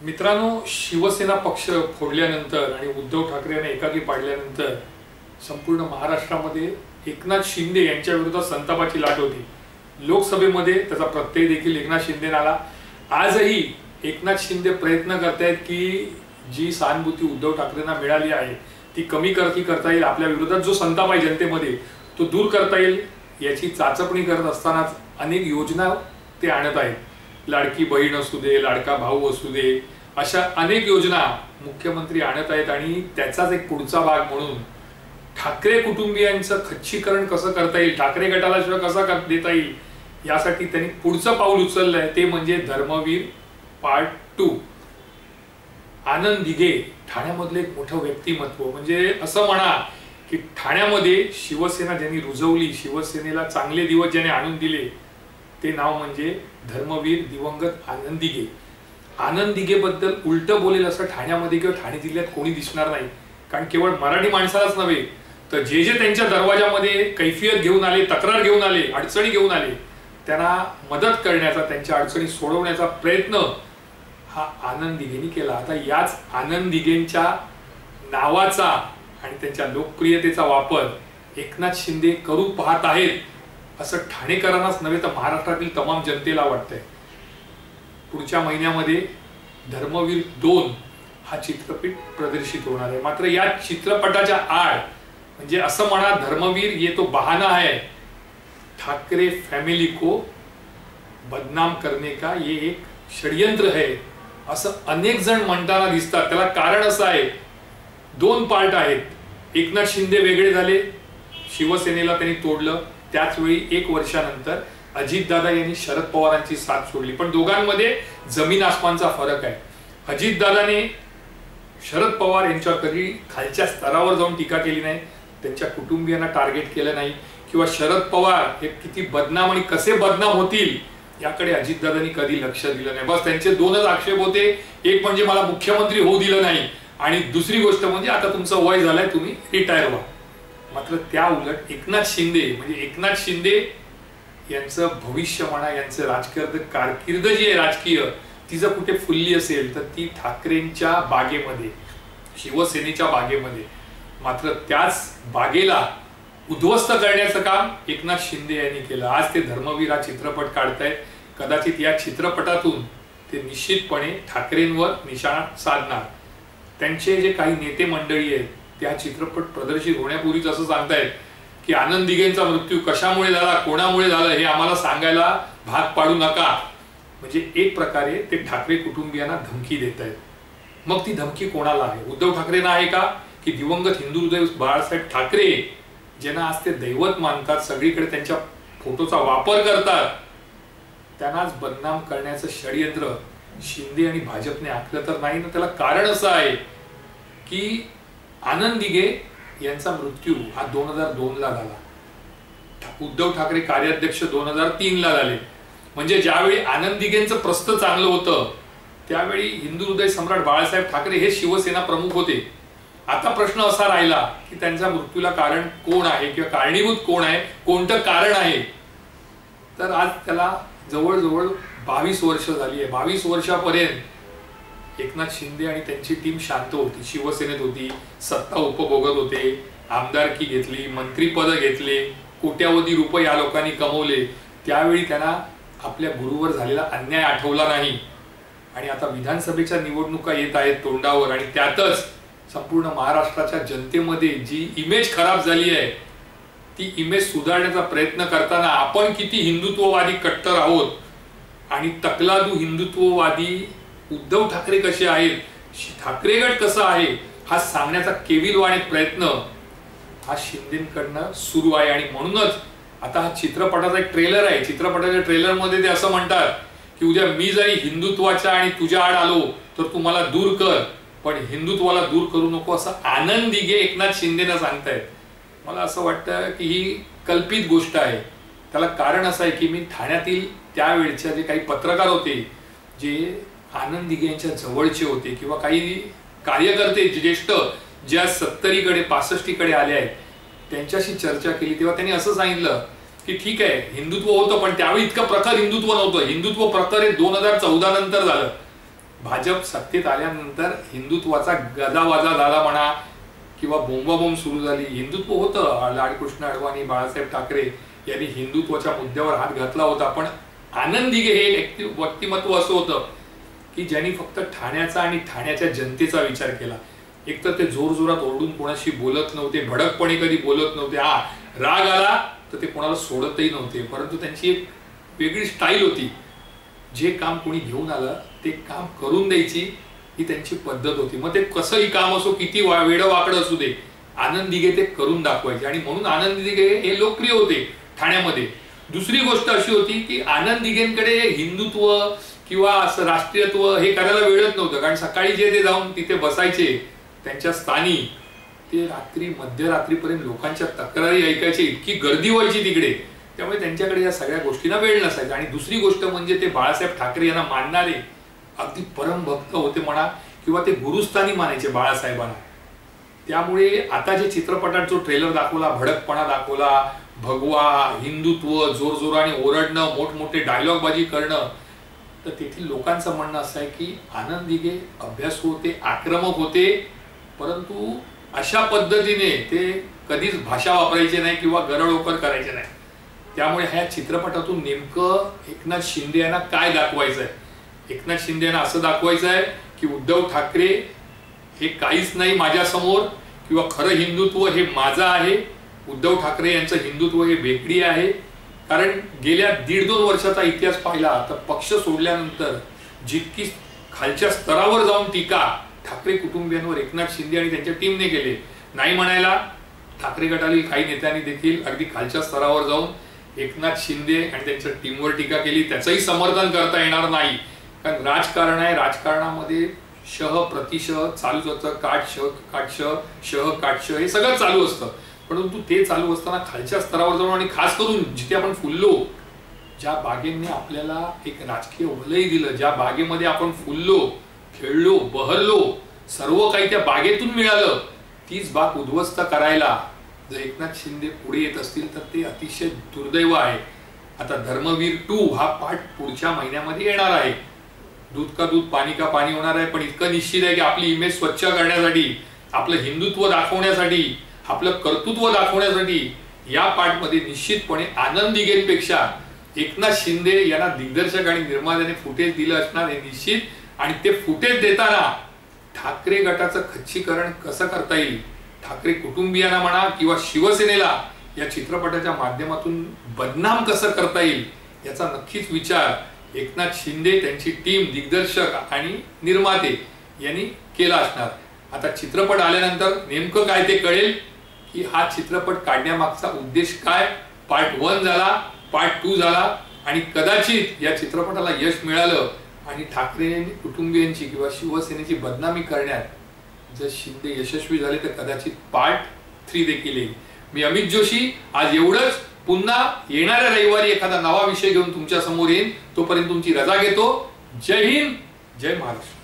मित्रांनो, शिवसेना पक्ष फोडल्यानंतर आणि उद्धव ठाकरे यांना एकाकी पाडल्यानंतर संपूर्ण महाराष्ट्रामध्ये एकनाथ शिंदे यांच्या विरोधात संतापाची लाट होती। लोकसभेमध्ये त्याचा प्रत्यय देखील एकनाथ शिंदेंना आला। आजही एकनाथ शिंदे प्रयत्न करतायत की जी सहानुभूती उद्धव ठाकरेंना मिळाली आहे ती कमी करता येईल, आपल्या विरोधात जो संताप आहे जनतेमध्ये तो दूर करता येईल याची चाचपणी करत असतानाच अनेक योजना ते आणत आहेत। लाडकी बहीण असू दे, लाडका भाऊ असू दे, अशा अनेक योजना मुख्यमंत्री आणत आहेत आणि त्याचाच एक पुढचा भाग म्हणून ठाकरे कुटुंबियांचं खच्चीकरण कसं करता येईल, ठाकरे गटाला शिवाय कसा देता येईल यासाठी त्यांनी पुढचं पाऊल उचललंय, ते म्हणजे धर्मवीर पार्ट 2। आनंद दिघे ठाण्यामधले एक मोठं व्यक्तिमत्व, म्हणजे असं म्हणा की ठाण्यामध्ये शिवसेना ज्यांनी रुजवली, शिवसेनेला चांगले दिवस ज्याने आणून दिले, ते नाव म्हणजे धर्मवीर दिवंगत आनंद दिघे। आनंद दिघे बद्दल उलट बोलेल असं ठाण्यामध्ये किंवा ठाणे जिल्ह्यात कोणी दिसणार नाही, कारण केवळ मराठी माणसालाच नव्हे तर जे जे त्यांच्या दरवाजामध्ये कैफियत घेऊन आले, तक्रार घेऊन आले, अडचणी घेऊन आले, त्यांना मदत करण्याचा, त्यांच्या अडचणी सोडवण्याचा प्रयत्न हा आनंद दिघेंनी केला। आता याच आनंद दिघेंच्या नावाचा आणि त्यांच्या लोकप्रियतेचा वापर एकनाथ शिंदे करू पाहत आहेत असं ठाणेकरांनाच नव्हे तर महाराष्ट्रातील तमाम जनतेला वाटतंय। पुढच्या महिन्यामध्ये धर्मवीर 2 हा चित्रपट प्रदर्शित होणार आहे। मात्र या चित्रपटाच्या आड म्हणजे असं म्हणा, धर्मवीर ये तो बहाना है ठाकरे फैमिली को बदनाम करने का, ये एक षड्यंत्र है असं अनेक जण म्हणताना दिसतात। त्याला कारण असं आहे, 2 पार्ट आहेत। एकनाथ शिंदे वेगळे झाले, शिवसेनेला त्यांनी तोडलं, त्याच वेळी 1 वर्षानंतर अजितदादा यांनी शरद पवारांची साथ सोडली, पण दोघांमध्ये जमीन आसमानचा फरक आहे। अजितदादाने शरद पवार यांच्यावर कधी खालच्या स्तरावर जाऊन टीका केली नाही, त्यांच्या कुटुंबियांना टार्गेट केलं नाही, किंवा शरद पवार हे किती बदनाम आणि कसे बदनाम होतील याकडे अजितदादांनी कधी लक्ष दिलं नाही। बस त्यांचे 2च आक्षेप होते, एक म्हणजे मला मुख्यमंत्री होऊ दिलं नाही आणि दुसरी गोष्ट म्हणजे आता तुमचं वय झालंय, तुम्ही रिटायर व्हा। मात्र त्या उलट एकनाथ शिंदे म्हणजे एकनाथ शिंदे यांचं भविष्य म्हणा, यांचं राजकीय कारकीर्द जी आहे राजकीय, ती जर कुठे फुलली असेल तर ती ठाकरेंच्या बागेमध्ये, शिवसेनेच्या बागेमध्ये। मात्र त्याच बागेला उद्ध्वस्त करण्याचं काम एकनाथ शिंदे यांनी केलं। आज ते धर्मवीर हा चित्रपट काढतायत, कदाचित या चित्रपटातून ते निश्चितपणे ठाकरेंवर निशाणा साधणार। त्यांचे जे काही नेते मंडळी आहेत त्या चित्रपट प्रदर्शित होण्यापूर्वीच असं सांगतायत की आनंद दिघेंचा मृत्यू कशामुळे झाला, कोणामुळे झाला हे आम्हाला सांगायला भाग पाडू नका। म्हणजे एक प्रकारे ते ठाकरे कुटुंबियांना धमकी देत आहेत। मग ती धमकी कोणाला आहे? उद्धव ठाकरेंना आहे का, की दिवंगत हिंदू हृदय बाळासाहेब ठाकरे ज्यांना आज ते दैवत मानतात, सगळीकडे त्यांच्या फोटोचा वापर करतात, त्यांनाच बदनाम करण्याचं षड्यंत्र शिंदे आणि भाजपने आखलं तर नाही ना? त्याला कारण असं आहे की आनंद दिघे यांचा मृत्यू हा 2002 ला झाला, उद्धव ठाकरे कार्याध्यक्ष 2003 ला झाले। म्हणजे ज्यावेळी आनंद दिघेंचं प्रस्थ चांगलं होतं त्यावेळी हिंदू हृदय सम्राट बाळासाहेब ठाकरे हे शिवसेना प्रमुख होते। आता प्रश्न असा राहिला की त्यांच्या मृत्यूला कारण कोण आहे किंवा कारणीभूत कोण आहे, कोणतं कारण आहे? तर आज त्याला जवळजवळ 22 वर्ष झाली आहे। 22 वर्षापर्यंत एकनाथ शिंदे आणि त्यांची टीम शांत होती, शिवसेनेत होती, सत्ता उपभोगत होते, आमदारकी घेतली, मंत्रीपद घेतले, कोट्यावधी रुपये या लोकांनी कमवले। त्यावेळी त्यांना आपल्या गुरुवर झालेला अन्याय आठवला नाही आणि आता विधानसभेच्या निवडणुका येत आहेत तोंडावर आणि त्यातच संपूर्ण महाराष्ट्राच्या जनतेमध्ये जी इमेज खराब झाली आहे ती इमेज सुधारण्याचा प्रयत्न करताना आपण किती हिंदुत्ववादी कट्टर आहोत आणि तकलादू हिंदुत्ववादी उद्धव ठाकरे कसे आहेत, ठाकरे गट कसा आहे हा सांगण्याचा केविलवाणी प्रयत्न हा शिंदेकडनं सुरू आहे। आणि म्हणूनच आता हा चित्रपटाचा एक ट्रेलर आहे, चित्रपटाच्या ट्रेलर मध्ये ते असं म्हणतात की उद्या मी जरी हिंदुत्वाच्या आणि तुझ्या आड आलो तर तू मला दूर कर, पण हिंदुत्वाला दूर करू नको असं आनंद दिघे एकनाथ शिंदेना सांगतायत। मला असं वाटतं की ही कल्पित गोष्ट आहे। त्याला कारण असं आहे की मी ठाण्यातील त्यावेळच्या जे काही पत्रकार होते, जे आनंद दिघे यांच्या जवळचे होते किंवा काही कार्यकर्ते ज्येष्ठ ज्या 70 कडे 65 कडे आले आहेत, त्यांच्याशी चर्चा केली तेव्हा त्यांनी असं सांगितलं की ठीक आहे हिंदुत्व होतं पण त्यावेळी इतकं प्रखर हिंदुत्व नव्हतं, हिंदुत्व प्रखर हे 2014 नंतर झालं। भाजप सत्तेत आल्यानंतर हिंदुत्वाचा गजावाजा झाला म्हणा किंवा बोंबाबोंब सुरू झाली. हिंदुत्व होतं, लालकृष्ण अडवाणी, बाळासाहेब ठाकरे यांनी हिंदुत्वाच्या मुद्द्यावर हात घातला होता. पण आनंद दिघे हे व्यक्तिमत्व असं होतं की ज्यांनी फक्त ठाण्याचा आणि ठाण्याच्या जनतेचा विचार केला. एकतर ते जोरजोरात ओरडून कोणाशी बोलत नव्हते, भडकपणे कधी बोलत नव्हते. हा राग आला तर ते कोणाला सोडतही नव्हते, परंतु त्यांची एक वेगळी स्टाईल होती. जे काम कोणी घेऊन आलं ते काम करून द्यायची ही त्यांची पद्धत होती. मग ते कसंही काम असो, किती वेडं वाकडं असू दे, आनंद दिघे ते करून दाखवायचे आणि म्हणून आनंद दिघे हे लोकप्रिय होते ठाण्यामध्ये. दुसरी गोष्ट अशी होती की आनंद दिघेंकडे हिंदुत्व किंवा असं राष्ट्रीयत्व हे करायला वेळच नव्हतं, कारण सकाळी जे ते जाऊन तिथे बसायचे त्यांच्या स्थानी, ते रात्री मध्यरात्रीपर्यंत लोकांच्या तक्रारी ऐकायचे, इतकी गर्दी व्हायची तिकडे. त्यामुळे त्यांच्याकडे या सगळ्या गोष्टींना वेळ नसायचा. आणि दुसरी गोष्ट म्हणजे ते बाळासाहेब ठाकरे यांना मानणारे अगदी परमभक्त होते म्हणा किंवा ते गुरुस्थानी मानायचे बाळासाहेबांना. त्यामुळे आता जे चित्रपटात जो ट्रेलर दाखवला, भडकपणा दाखवला, भगवा, हिंदुत्व, जोरजोराने ओरडणं, मोठमोठे डायलॉगबाजी करणं, तर तेथील लोकांचं म्हणणं असं आहे की आनंद दिघे अभ्यासू होते, आक्रमक होते, परंतु अशा पद्धतीने ते कधीच भाषा वापरायचे नाही किंवा गरडोकर करायचे नाही. त्यामुळे ह्या चित्रपटातून नेमकं एकनाथ शिंदे यांना काय दाखवायचं आहे? एकनाथ शिंदे यांना असं दाखवायचं आहे की उद्धव ठाकरे हे काहीच नाही माझ्यासमोर, किंवा खरं हिंदुत्व हे माझं आहे, उद्धव ठाकरे यांचं हिंदुत्व हे वेगळी आहे. कारण गेल्या 1.5-2 वर्षाचा इतिहास पाहिला तर पक्ष सोडल्यानंतर जितकी खालच्या स्तरावर जाऊन टीका ठाकरे कुटुंबियांवर एकनाथ शिंदे आणि त्यांच्या टीमने केले, नाही म्हणायला ठाकरे गटातील काही नेत्यांनी देखील अगदी खालच्या स्तरावर जाऊन एकनाथ शिंदे आणि त्यांच्या टीमवर टीका केली. त्याचंही समर्थन करता येणार नाही, कारण राजकारण आहे. राजकारणामध्ये शह प्रतिशह चालूच असतं, शह काटशह हे सगळं चालू असतं. परंतु ते चालू असताना खालच्या स्तरावर जाऊन आणि खास करून जिथे आपण फुललो, ज्या बागेने आपल्याला एक राजकीय वलय दिलं, ज्या बागेमध्ये आपण फुललो, खेळलो, बहरलो, सर्व काही त्या बागेतून मिळालं, तीच बाग उद्ध्वस्त करायला जर एकनाथ शिंदे पुढे येत असतील तर ते अतिशय दुर्दैव आहे. आता धर्मवीर 2 हा पार्ट पुढच्या महिन्यामध्ये येणार आहे. दूध का दूध पाणी का पाणी होणार आहे. पण इतकं निश्चित आहे की आपली इमेज स्वच्छ करण्यासाठी, आपलं हिंदुत्व दाखवण्यासाठी, आपलं कर्तृत्व दाखवण्यासाठी या पार्टमध्ये निश्चितपणे आनंद दिघेंपेक्षा एकनाथ शिंदे यांना दिग्दर्शक आणि निर्मात्याने फुटेज दिलं असणार हे निश्चित. आणि ते फुटेज देताना ठाकरे गटाचं खच्चीकरण कसं करता येईल, ठाकरे कुटुंबियांना म्हणा किंवा शिवसेनेला या चित्रपटाच्या माध्यमातून बदनाम कसं करता येईल याचा नक्कीच विचार एकनाथ शिंदे, त्यांची टीम, दिग्दर्शक आणि निर्माते यांनी केला असणार. आता चित्रपट आल्यानंतर नेमकं काय ते कळेल की हा चित्रपट काढण्यामागचा उद्देश काय. पार्ट 1 झाला, पार्ट 2 झाला आणि कदाचित या चित्रपटाला यश मिळालं आणि ठाकरे कुटुंबियांची किंवा शिवसेनेची बदनामी करण्यात जर शिंदे यशस्वी झाले तर कदाचित पार्ट 3 देखील येईल. मी अमित जोशी, आज एवढंच. पुन्हा येणाऱ्या रविवारी एखादा नवा विषय घेऊन तुमच्या समोर येईन. तोपर्यंत तुमची रजा घेतो. जय हिंद, जय महाराष्ट्र.